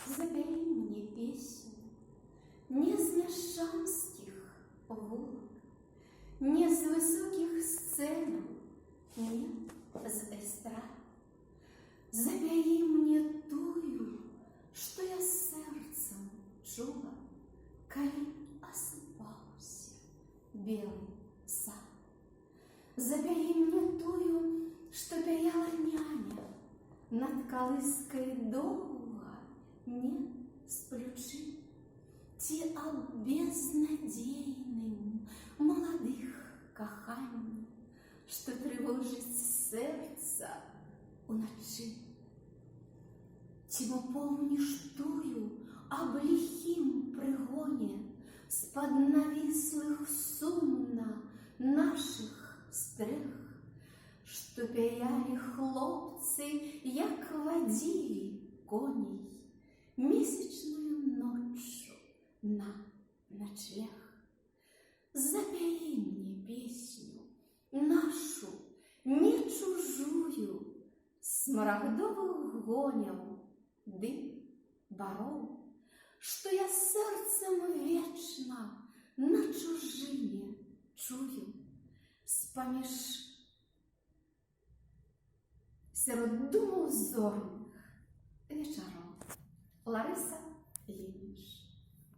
Запяй мне песню не з мяшчанскіх вулак, не з высокіх сценаў, не з эстрад. Запяі мне тую, што я сэрцам чула, калі асыпаўся белы сад. Запяі мне тую, што пяяла няня над калыскай доўга, не сплючы, ці аб безнадзейным маладых каханні, што трывожыць сэрца уначы. Ці мо помніш тую аб ліхім прыгоне з-пад навіслых сумна нашых стрэх, што пяялі хлопцы, як вадзілі коней месячную ноччу на ночлег. Запяі мне песню нашу, не чужую, смарагдовых гоняў ды бароў, што я сэрцам вечна на чужыне чую, з-паміж сярод думаў зорных вечароў. Ларыса Ільніч.